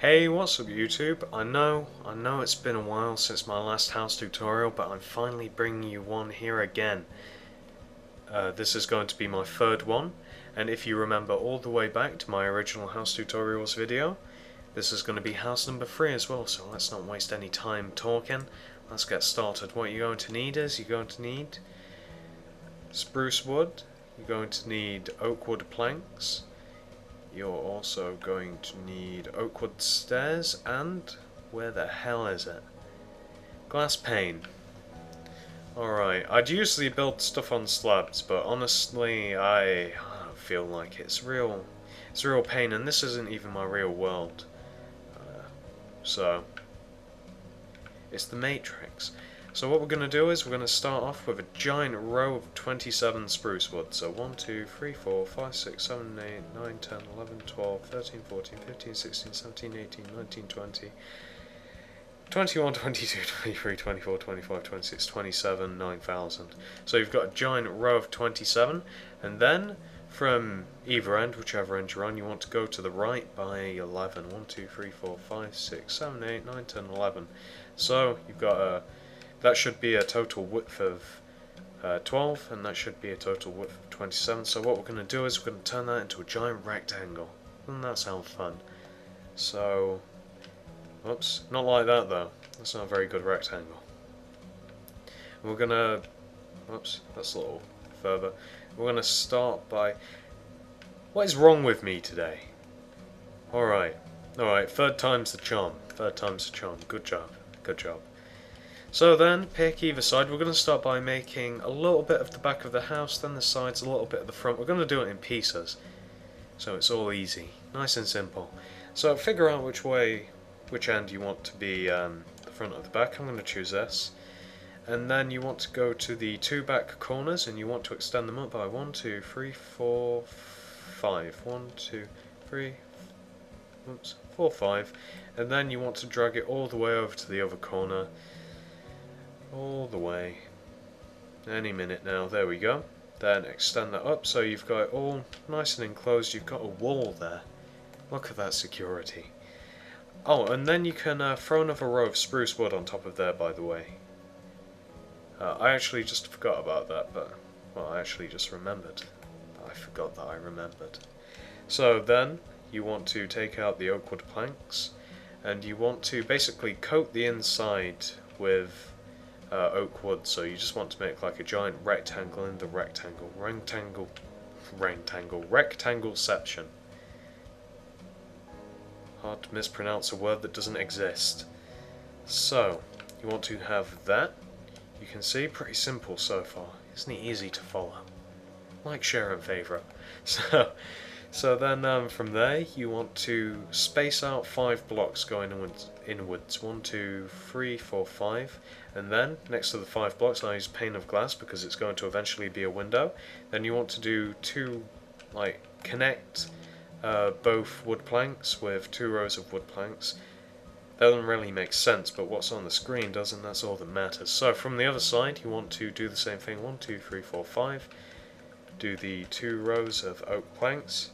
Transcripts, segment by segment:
Hey, what's up YouTube? I know it's been a while since my last house tutorial, but I'm finally bringing you one here again. This is going to be my third one, and if you remember all the way back to my original house tutorials video, this is going to be house number 3 as well, so let's not waste any time talking. Let's get started. What you're going to need is, you're going to need spruce wood, you're going to need oak wood planks, you're also going to need oak wood stairs, and where the hell is it? Glass pane. Alright, I'd usually build stuff on slabs, but honestly I don't feel like it. It's a real pain, and this isn't even my real world. So it's the Matrix. So what we're going to do is we're going to start off with a giant row of 27 spruce wood. So 1, 2, 3, 4, 5, 6, 7, 8, 9, 10, 11, 12, 13, 14, 15, 16, 17, 18, 19, 20, 21, 22, 23, 24, 25, 26, 27, 9,000. So you've got a giant row of 27, and then from either end, whichever end you're on, you want to go to the right by 11. 1, 2, 3, 4, 5, 6, 7, 8, 9, 10, 11. So you've got that should be a total width of 12, and that should be a total width of 27. So what we're going to do is we're going to turn that into a giant rectangle. Doesn't that sound fun? So, oops, not like that though. That's not a very good rectangle. We're going to, oops, that's a little further. We're going to start by, what is wrong with me today? Alright, third time's the charm. Third time's the charm. Good job, good job. So then, pick either side. We're going to start by making a little bit of the back of the house, then the sides, a little bit of the front. We're going to do it in pieces, so it's all easy, nice and simple. So figure out which end you want to be the front or the back. I'm going to choose this. And then you want to go to the 2 back corners, and you want to extend them up by 1, 2, 3, 4, 5. 1, 2, 3, oops, 4, 5. And then you want to drag it all the way over to the other corner. All the way. Any minute now, there we go. Then extend that up so you've got it all nice and enclosed. You've got a wall there. Look at that security. Oh, and then you can throw another row of spruce wood on top of there, by the way. I actually just forgot about that, but, well, I actually just remembered. I forgot that I remembered. So then, you want to take out the oak wood planks, and you want to basically coat the inside with oak wood, so you just want to make like a giant rectangle in the rectangle-ception. Hard to mispronounce a word that doesn't exist. So, you want to have that. You can see, pretty simple so far. Isn't it easy to follow? Like, share and favourite. So then from there you want to space out 5 blocks going inwards. 1, 2, 3, 4, 5. And then next to the 5 blocks I use pane of glass because it's going to eventually be a window. Then you want to do connect both wood planks with 2 rows of wood planks. That doesn't really make sense, but what's on the screen does, and that's all that matters. So from the other side you want to do the same thing. 1, 2, 3, 4, 5. Do the 2 rows of oak planks.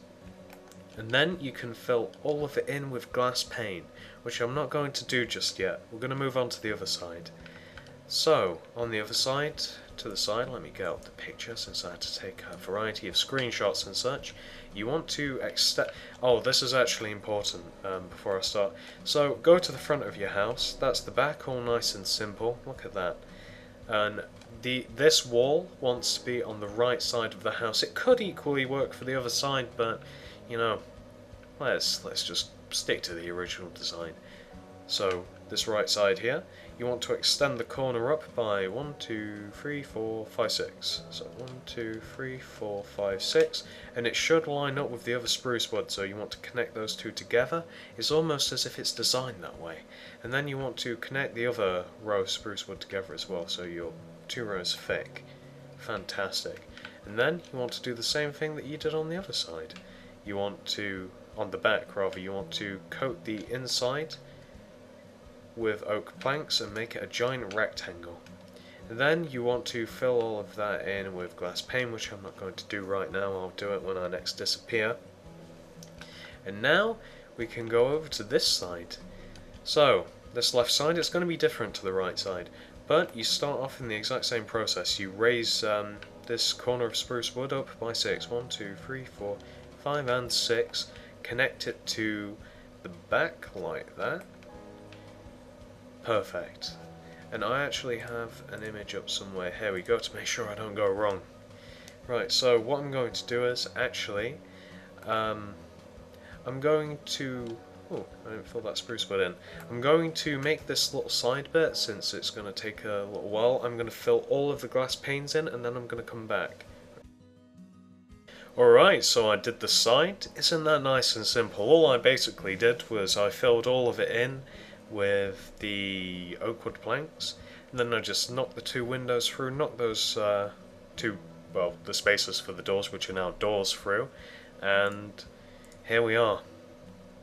And then you can fill all of it in with glass pane, which I'm not going to do just yet. We're going to move on to the other side. So, on the other side, to the side, let me get out the picture since I had to take a variety of screenshots and such. You want to extend... Oh, this is actually important before I start. So, go to the front of your house. That's the back, all nice and simple. Look at that. And this wall wants to be on the right side of the house. It could equally work for the other side, but, you know, let's just stick to the original design. So, this right side here, you want to extend the corner up by 1, 2, 3, 4, 5, 6. So 1, 2, 3, 4, 5, 6, and it should line up with the other spruce wood, so you want to connect those two together. It's almost as if it's designed that way. And then you want to connect the other row of spruce wood together as well, so you're 2 rows thick. Fantastic. And then you want to do the same thing that you did on the other side. You want to, on the back rather, you want to coat the inside with oak planks and make it a giant rectangle. And then you want to fill all of that in with glass pane, which I'm not going to do right now. I'll do it when I next disappear. And now we can go over to this side. So, this left side is going to be different to the right side, but you start off in the exact same process. You raise this corner of spruce wood up by 6. 1, 2, 3, 4, 5 and 6. Connect it to the back like that. Perfect. And I actually have an image up somewhere. Here we go, to make sure I don't go wrong. Right, so what I'm going to do is actually I'm going to... Oh, I didn't fill that spruce wood in. I'm going to make this little side bit, since it's going to take a little while. I'm going to fill all of the glass panes in, and then I'm going to come back. Alright, so I did the side. Isn't that nice and simple? All I basically did was I filled all of it in with the oak wood planks, and then I just knocked the 2 windows through, knocked those the spaces for the doors, which are now doors, through, and here we are,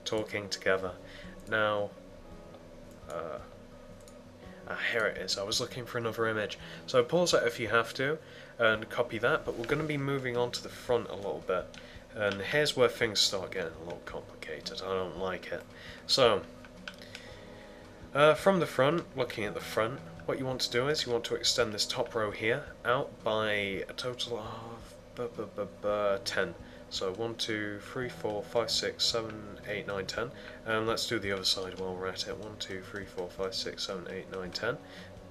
talking together. Now, here it is. I was looking for another image. So pause that if you have to, and copy that, but we're going to be moving on to the front a little bit. And here's where things start getting a little complicated. I don't like it. So, from the front, looking at the front, what you want to do is you want to extend this top row here out by a total of 10. So 1, 2, 3, 4, 5, 6, 7, 8, 9, 10. And let's do the other side while we're at it. 1, 2, 3, 4, 5, 6, 7, 8, 9, 10.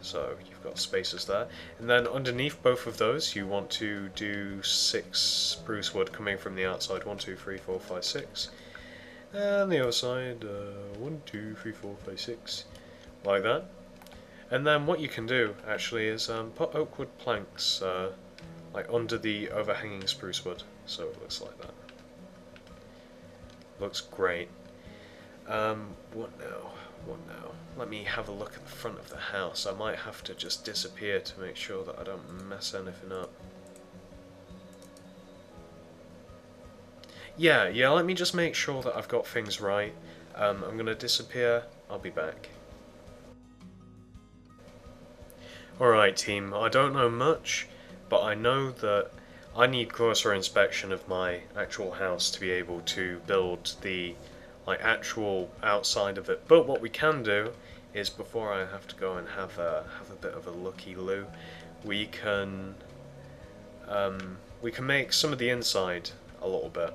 So you've got spaces there. And then underneath both of those, you want to do 6 spruce wood coming from the outside. 1, 2, 3, 4, 5, 6. And the other side, 1, 2, 3, 4, 5, 6. Like that. And then what you can do, actually, is put oak wood planks like under the overhanging spruce wood. So it looks like that. Looks great. What now? What now? Let me have a look at the front of the house. I might have to just disappear to make sure that I don't mess anything up. Yeah, let me just make sure that I've got things right. I'm going to disappear. I'll be back. Alright team, I don't know much, but I know that I need closer inspection of my actual house to be able to build the actual outside of it. But what we can do is, before I have to go and have a bit of a looky-loo, we can make some of the inside a little bit.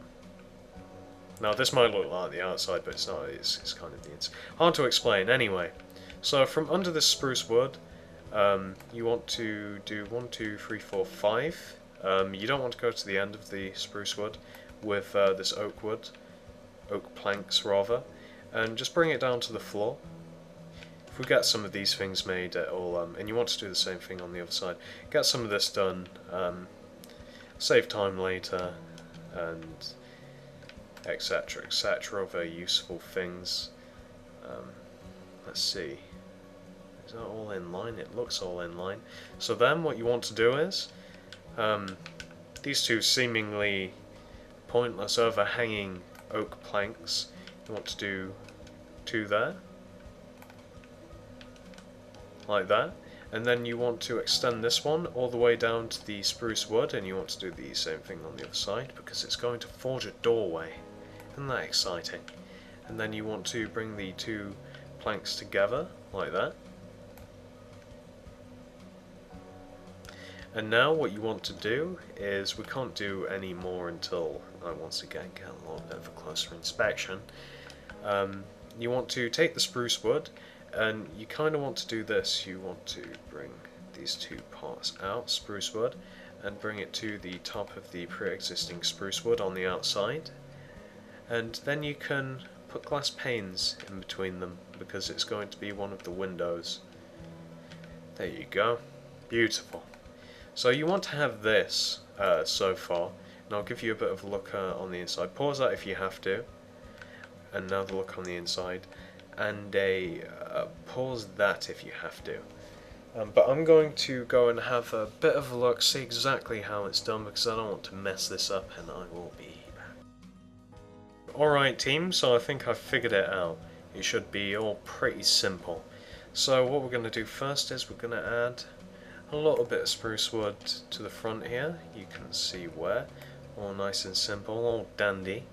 Now this might look like the outside, but it's not. It's kind of the inside. Hard to explain. Anyway, so from under this spruce wood, you want to do 1, 2, 3, 4, 5. You don't want to go to the end of the spruce wood with this oak planks rather, and just bring it down to the floor. If we get some of these things made, and you want to do the same thing on the other side, get some of this done, save time later, and etc, etc, other useful things. Let's see. Is that all in line? It looks all in line. So then what you want to do is, these 2 seemingly pointless overhanging oak planks, you want to do 2 there, like that, and then you want to extend this one all the way down to the spruce wood, and you want to do the same thing on the other side, because it's going to forge a doorway. Isn't that exciting? And then you want to bring the 2 planks together, like that. And now what you want to do is, we can't do any more until I once again get a little bit of a closer inspection. You want to take the spruce wood, and you kind of want to do this. You want to bring these 2 parts out, spruce wood, and bring it to the top of the pre-existing spruce wood on the outside. And then you can put glass panes in between them, because it's going to be one of the windows. There you go. Beautiful. So you want to have this so far, and I'll give you a bit of a look on the inside. Pause that if you have to, and now the look on the inside, and pause that if you have to. But I'm going to go and have a bit of a look, see exactly how it's done, because I don't want to mess this up, and I will be back. Alright team, so I think I've figured it out. It should be all pretty simple. So what we're going to do first is we're going to add a little bit of spruce wood to the front here. You can see where. All nice and simple, all dandy.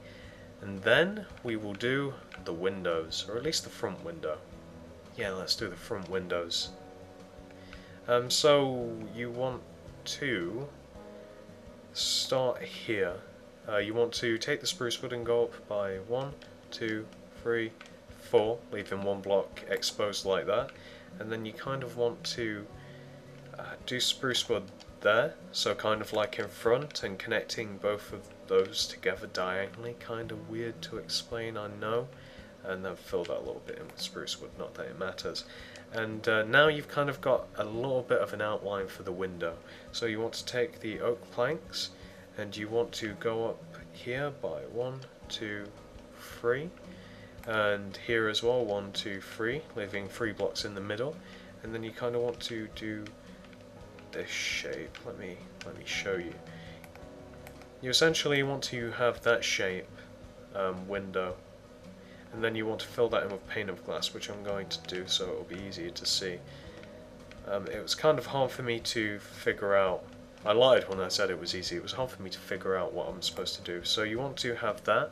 And then we will do the windows, or at least the front window. Yeah, let's do the front windows. So you want to start here. You want to take the spruce wood and go up by 1, 2, 3, 4, leaving one block exposed like that, and then you kind of want to do spruce wood there, so kind of like in front, and connecting both of those together diagonally. Kind of weird to explain, I know, and then fill that a little bit in with spruce wood, not that it matters. And now you've kind of got a little bit of an outline for the window. So you want to take the oak planks and you want to go up here by 1, 2, 3, and here as well 1, 2, 3, leaving 3 blocks in the middle, and then you kind of want to do this shape. Let me show you. You essentially want to have that shape window, and then you want to fill that in with pane of glass, which I'm going to do so it'll be easier to see. It was kind of hard for me to figure out. I lied when I said it was easy. It was hard for me to figure out what I'm supposed to do. So you want to have that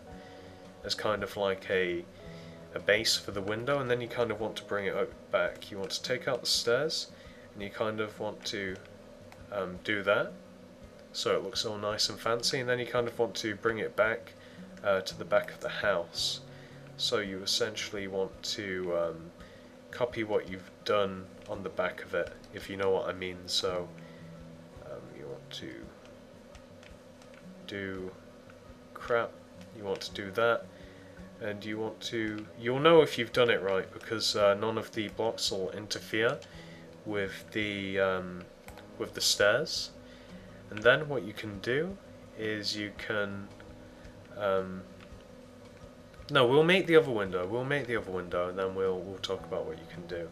as kind of like a base for the window, and then you kind of want to bring it back. You want to take out the stairs, and you kind of want to do that so it looks all nice and fancy, and then you kind of want to bring it back to the back of the house. So you essentially want to copy what you've done on the back of it, if you know what I mean. So you want to do crap, you want to do that, and you want to, you'll know if you've done it right because none of the blocks will interfere with the stairs. And then what you can do is you can no, we'll make the other window. We'll make the other window, and then we'll talk about what you can do.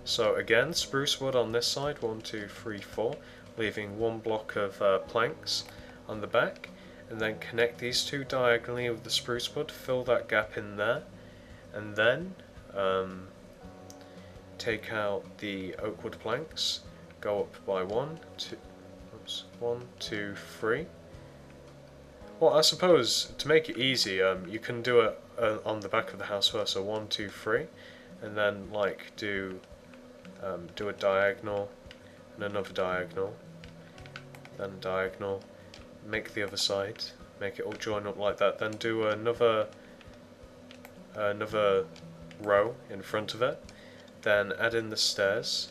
So again, spruce wood on this side, 1, 2, 3, 4, leaving one block of planks on the back, and then connect these two diagonally with the spruce wood. Fill that gap in there, and then take out the oak wood planks. Go up by 1, 2, 3. Well, I suppose to make it easy, you can do it on the back of the house first. So 1, 2, 3, and then like do a diagonal and another diagonal, then diagonal. Make the other side, make it all join up like that. Then do another row in front of it. Then add in the stairs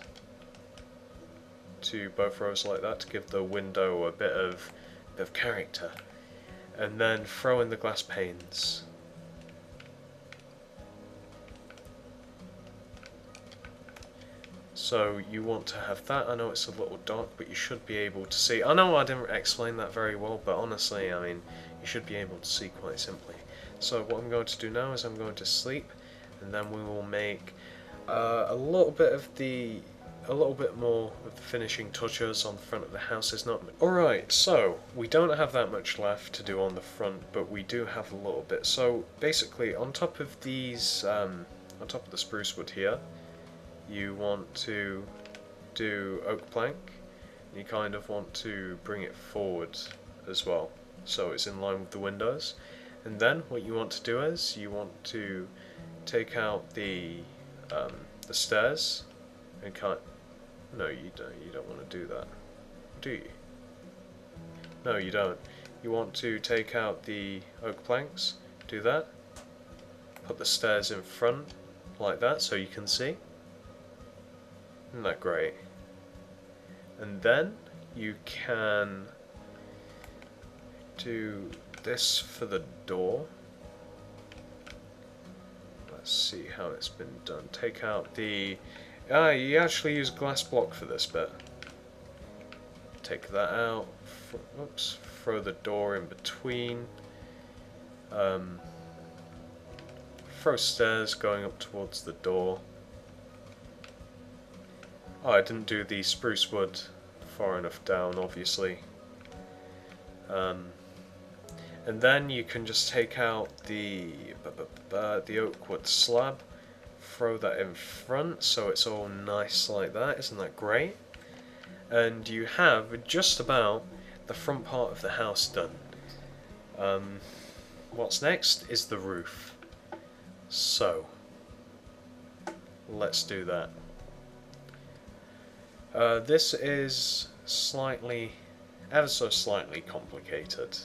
to both rows like that to give the window a bit of character. And then throw in the glass panes. So you want to have that. I know it's a little dark, but you should be able to see. I know I didn't explain that very well, but honestly, I mean, you should be able to see quite simply. So what I'm going to do now is I'm going to sleep, and then we will make a little bit more of the finishing touches on the front of the house. Is not alright. So we don't have that much left to do on the front, but we do have a little bit. So basically, on top of these, on top of the spruce wood here, you want to do oak plank. You kind of want to bring it forward as well, so it's in line with the windows. And then what you want to do is you want to take out the stairs and cut. No, you don't. You don't want to do that, do you? No, you don't. You want to take out the oak planks. Do that. Put the stairs in front like that, so you can see. Isn't that great? And then you can do this for the door. Let's see how it's been done. Take out the... you actually use glass block for this bit. Take that out. Oops. Throw the door in between. Throw stairs going up towards the door. Oh, I didn't do the spruce wood far enough down, obviously. And then you can just take out the oak wood slab, throw that in front so it's all nice like that. Isn't that great? And you have just about the front part of the house done. What's next is the roof. So, let's do that. This is slightly, ever so slightly complicated.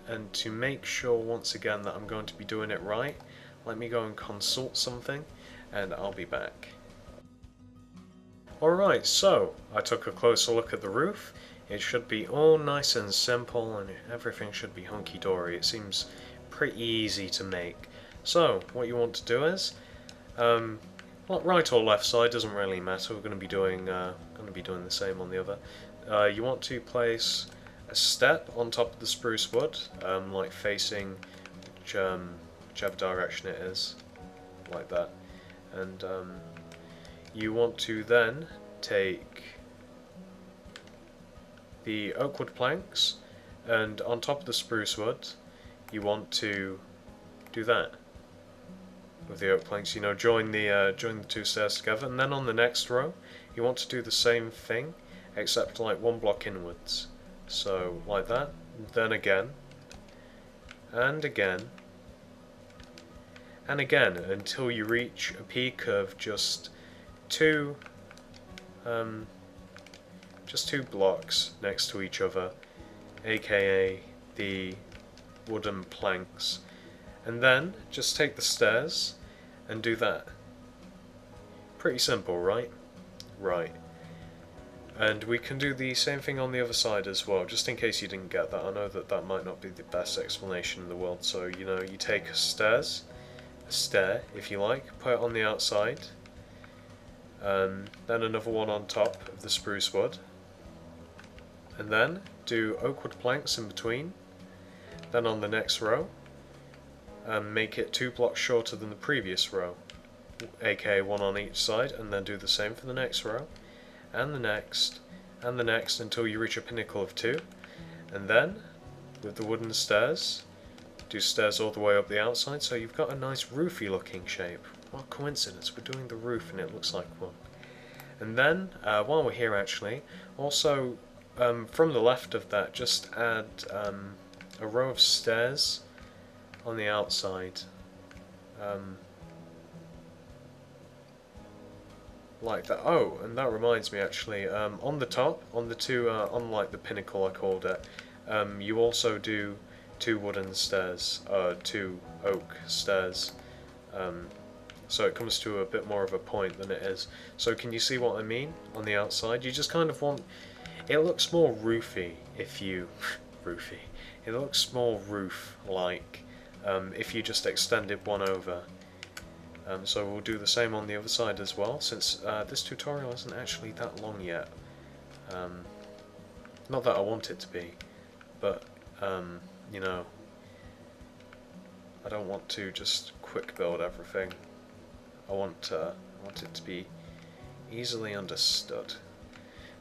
And to make sure once again that I'm going to be doing it right, let me go and consult something and I'll be back. Alright, so I took a closer look at the roof. It should be all nice and simple and everything should be hunky-dory. It seems pretty easy to make. So, what you want to do is, well, right or left side doesn't really matter. We're going to be doing the same on the other. You want to place a step on top of the spruce wood, like facing whichever direction it is, like that. And you want to then take the oak wood planks, and on top of the spruce wood, you want to do that with the oak planks. You know, join the two stairs together, and then on the next row, you want to do the same thing, except like one block inwards. So like that, then again, and again, and again, until you reach a peak of just two blocks next to each other, aka the wooden planks. And then just take the stairs and do that. Pretty simple, right? Right. And we can do the same thing on the other side as well, just in case you didn't get that. I know that that might not be the best explanation in the world. So, you know, you take a stair, if you like, put it on the outside, then another one on top of the spruce wood, and then do oak wood planks in between, then on the next row, and make it 2 blocks shorter than the previous row, aka one on each side, and then do the same for the next row, and the next, until you reach a pinnacle of 2, and then, with the wooden stairs, do stairs all the way up the outside, so you've got a nice roofy looking shape. What a coincidence, we're doing the roof and it looks like one. And then, while we're here actually, also from the left of that, just add a row of stairs on the outside. Like that. Oh, and that reminds me actually, on the top, on the two, on like the pinnacle I called it, you also do 2 wooden stairs, 2 oak stairs. So it comes to a bit more of a point than it is. So can you see what I mean on the outside? You just kind of want, it looks more roofy if you, roofy, it looks more roof-like if you just extended one over. So we'll do the same on the other side as well, since this tutorial isn't actually that long yet. Not that I want it to be, but you know, I don't want to just quick build everything. I want it to be easily understood.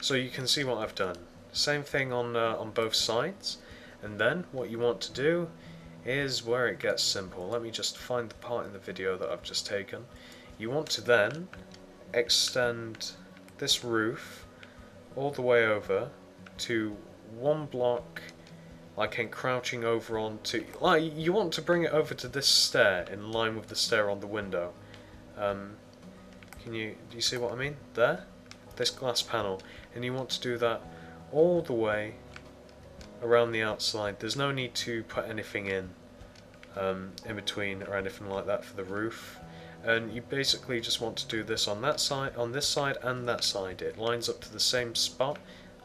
So you can see what I've done. Same thing on both sides, and then what you want to do is where it gets simple. Let me just find the part in the video that I've just taken. You want to then extend this roof all the way over to 1 block, like encroaching over onto, like you want to bring it over to this stair in line with the stair on the window. Do you see what I mean? There? This glass panel. And you want to do that all the way around the outside. There's no need to put anything in between or anything like that for the roof. And you basically just want to do this on that side, on this side and that side. It lines up to the same spot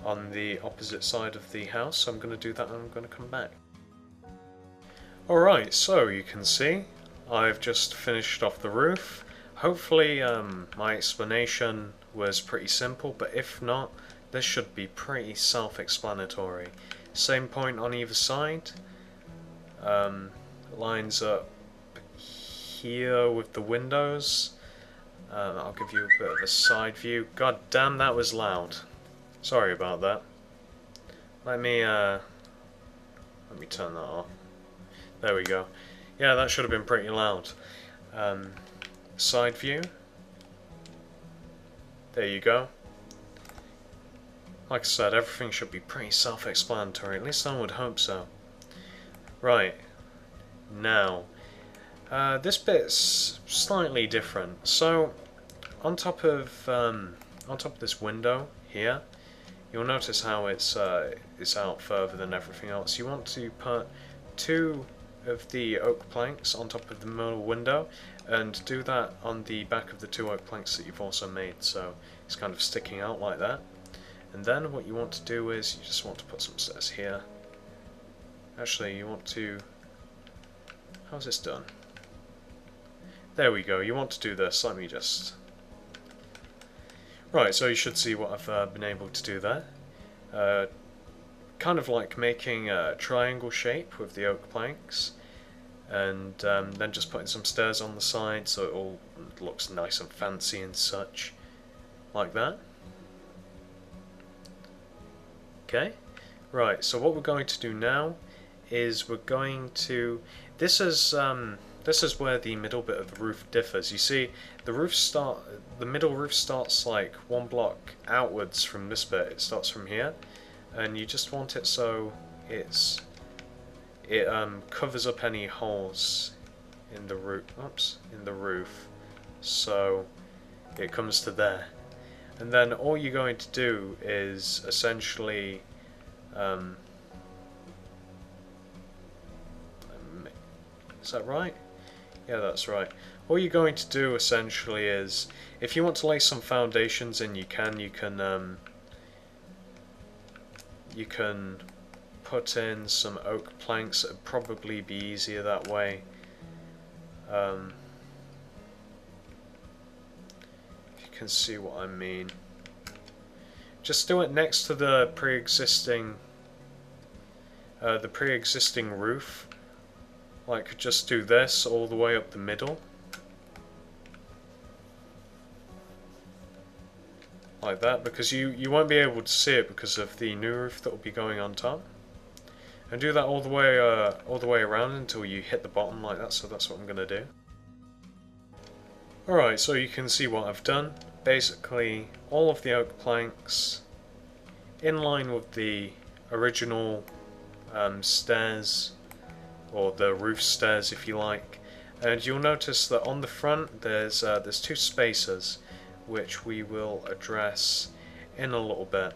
on the opposite side of the house. So I'm going to do that and I'm going to come back. Alright, so you can see I've just finished off the roof. Hopefully my explanation was pretty simple, but if not, this should be pretty self-explanatory. Same point on either side. Lines up here with the windows. I'll give you a bit of a side view. God damn, that was loud. Sorry about that. Let me turn that off. There we go. Yeah, that should have been pretty loud. Side view. There you go. Like I said, everything should be pretty self-explanatory. At least I would hope so. Right. Now, this bit's slightly different. So, on top of this window here, you'll notice how it's out further than everything else. You want to put 2 of the oak planks on top of the middle window, and do that on the back of the 2 oak planks that you've also made, so it's kind of sticking out like that. And then what you want to do is you just want to put some stairs here. Actually, you want to... how's this done? There we go, you want to do this. Let me just... Right, so you should see what I've been able to do there. Kind of like making a triangle shape with the oak planks, and then just putting some stairs on the side so it all looks nice and fancy and such, like that. Okay, right, so what we're going to do now is we're going to... This is where the middle bit of the roof differs. You see, the middle roof starts like 1 block outwards from this bit. It starts from here, and you just want it so it covers up any holes in the roof. Oops, in the roof, so it comes to there. And then all you're going to do is essentially is that right? Yeah, that's right. All you're going to do essentially is, if you want to lay some foundations in, you can put in some oak planks. It'd probably be easier that way. If you can see what I mean. Just do it next to the pre-existing roof. Like, just do this all the way up the middle. Like that, because you won't be able to see it because of the new roof that will be going on top. And do that all the way around until you hit the bottom like that, so that's what I'm going to do. Alright, so you can see what I've done. Basically, all of the oak planks in line with the original stairs, or the roof stairs if you like. And you'll notice that on the front there's 2 spaces, which we will address in a little bit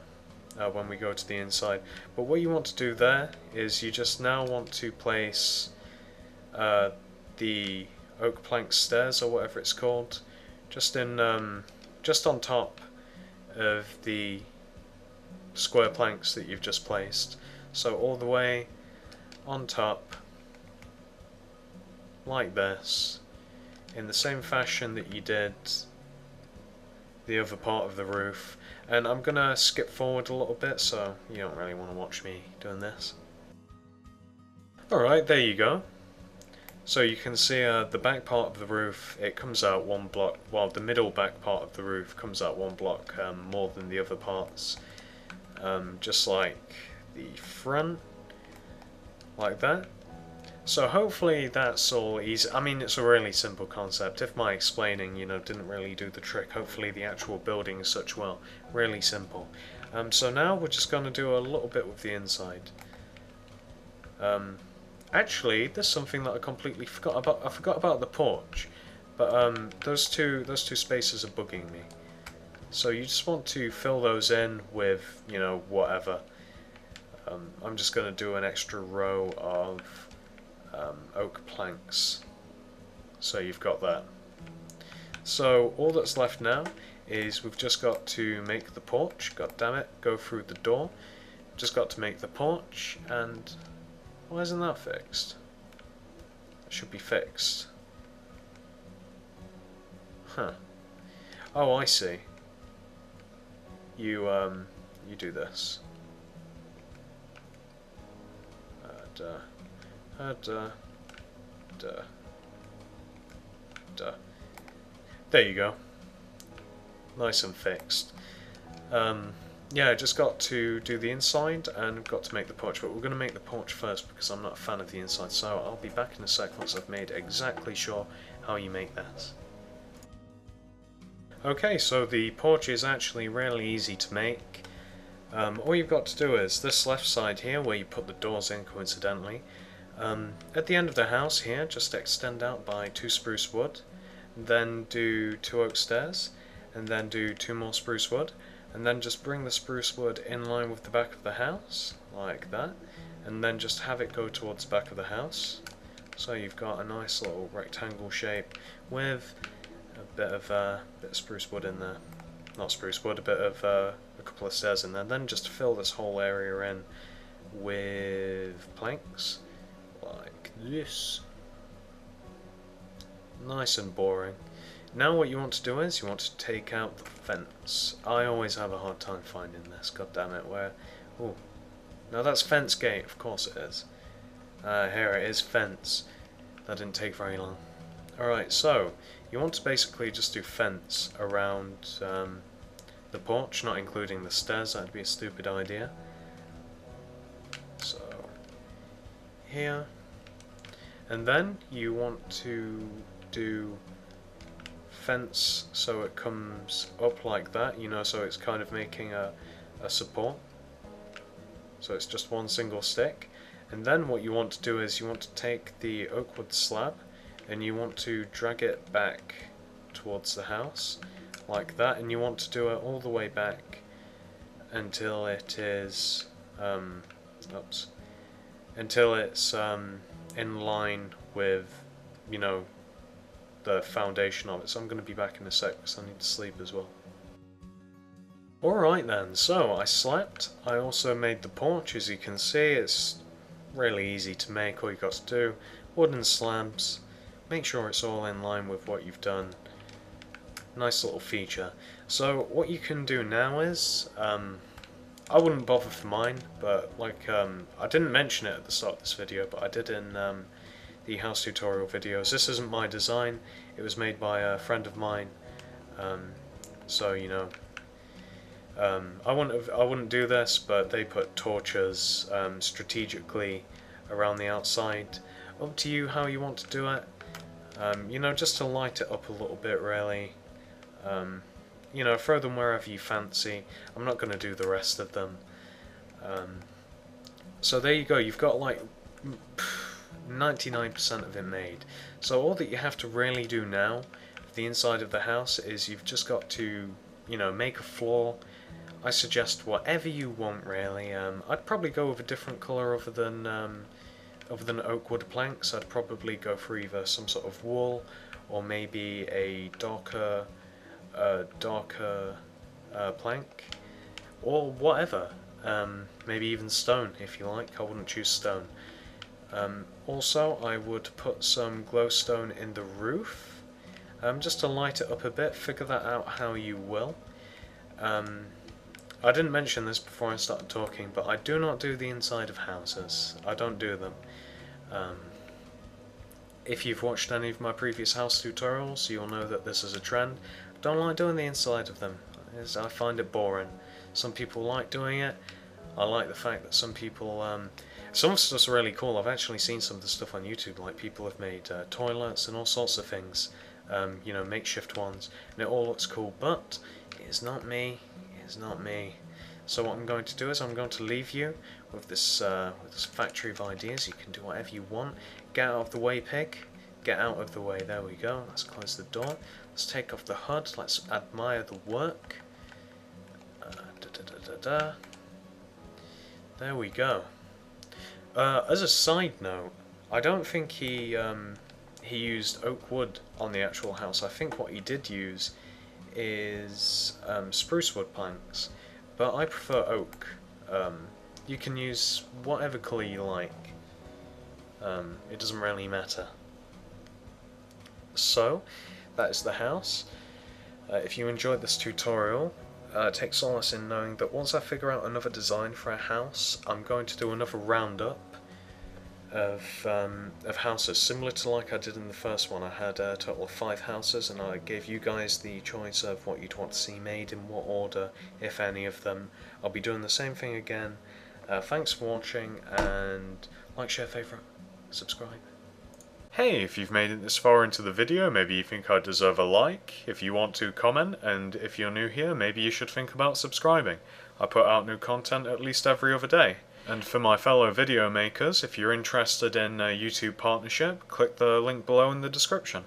when we go to the inside. But what you want to do there is you just now want to place the oak plank stairs, or whatever it's called, just on top of the square planks that you've just placed. So all the way on top, like this, in the same fashion that you did the other part of the roof. And I'm gonna skip forward a little bit, so you don't really want to watch me doing this. Alright, there you go. So you can see the back part of the roof, it comes out 1 block, while the middle back part of the roof comes out 1 block more than the other parts. Just like the front, like that. So hopefully that's all easy. I mean, it's a really simple concept. If my explaining, didn't really do the trick, hopefully the actual building is such well. Really simple. So now we're just going to do a little bit with the inside. Actually, there's something that I completely forgot about. I forgot about the porch, but those two spaces are bugging me. So you just want to fill those in with, whatever. I'm just going to do an extra row of oak planks. So you've got that. So all that's left now is we've just got to make the porch. God damn it, go through the door. Just got to make the porch, and why isn't that fixed? It should be fixed. Huh. Oh, I see. You do this. There you go. Nice and fixed. Yeah, I just got to do the inside and got to make the porch, but we're going to make the porch first because I'm not a fan of the inside, so I'll be back in a sec once I've made exactly sure how you make this. Okay, so the porch is actually really easy to make. All you've got to do is this left side here, where you put the doors in coincidentally, At the end of the house here, just extend out by 2 spruce wood, then do 2 oak stairs, and then do 2 more spruce wood, and then just bring the spruce wood in line with the back of the house, like that, and then just have it go towards the back of the house. So you've got a nice little rectangle shape with a bit of spruce wood in there. Not spruce wood, a bit of a couple of stairs in there. Then just fill this whole area in with planks, like this. Nice and boring. Now what you want to do is you want to take out the fence. I always have a hard time finding this, god damn it, where... Oh, no, that's fence gate, of course it is. Here it is, fence. That didn't take very long. Alright, so, you want to basically just do fence around the porch, not including the stairs, that'd be a stupid idea. So, here. And then you want to do fence so it comes up like that, you know, so it's kind of making a support. So it's just one single stick. And then what you want to do is you want to take the oak wood slab and you want to drag it back towards the house like that, and you want to do it all the way back until it is until it's in line with, you know, the foundation of it. So I'm going to be back in a sec because I need to sleep as well. Alright then, so I slept. I also made the porch. As you can see, it's really easy to make. All you got to do, wooden slabs, make sure it's all in line with what you've done. Nice little feature. So what you can do now is, I wouldn't bother for mine, but like, I didn't mention it at the start of this video, but I did in the house tutorial videos. This isn't my design, it was made by a friend of mine, so you know, I wouldn't do this, but they put torches strategically around the outside. Up to you how you want to do it, you know, just to light it up a little bit really. You know, throw them wherever you fancy. I'm not going to do the rest of them. So there you go, you've got like 99% of it made. So all that you have to really do now for the inside of the house is you've just got to, you know, make a floor. I suggest whatever you want really. I'd probably go with a different colour other than oak wood planks. I'd probably go for either some sort of wool or maybe a darker plank or whatever. Maybe even stone if you like. I wouldn't choose stone. Also, I would put some glowstone in the roof, just to light it up a bit. Figure that out how you will. I didn't mention this before I started talking, but I do not do the inside of houses. I don't do them. If you've watched any of my previous house tutorials, you'll know that this is a trend. I don't like doing the inside of them. I find it boring. Some people like doing it. I like the fact that some people... some of the stuff's really cool. I've actually seen some of the stuff on YouTube, like people have made toilets and all sorts of things. You know, makeshift ones. And it all looks cool, but it's not me. It's not me. So what I'm going to do is I'm going to leave you with this factory of ideas. You can do whatever you want. Get out of the way, pig. Get out of the way. There we go. Let's close the door. Let's take off the HUD. Let's admire the work. There we go. As a side note, I don't think he used oak wood on the actual house. I think what he did use is spruce wood planks, but I prefer oak. You can use whatever colour you like. It doesn't really matter. So, that is the house. If you enjoyed this tutorial, take solace in knowing that once I figure out another design for a house, I'm going to do another roundup of houses, similar to like I did in the first one. I had a total of 5 houses, and I gave you guys the choice of what you'd want to see made, in what order, if any of them. I'll be doing the same thing again. Thanks for watching, and like, share, favourite, subscribe. Hey, if you've made it this far into the video, maybe you think I deserve a like. If you want to, comment, and if you're new here, maybe you should think about subscribing. I put out new content at least every other day. And for my fellow video makers, if you're interested in a YouTube partnership, click the link below in the description.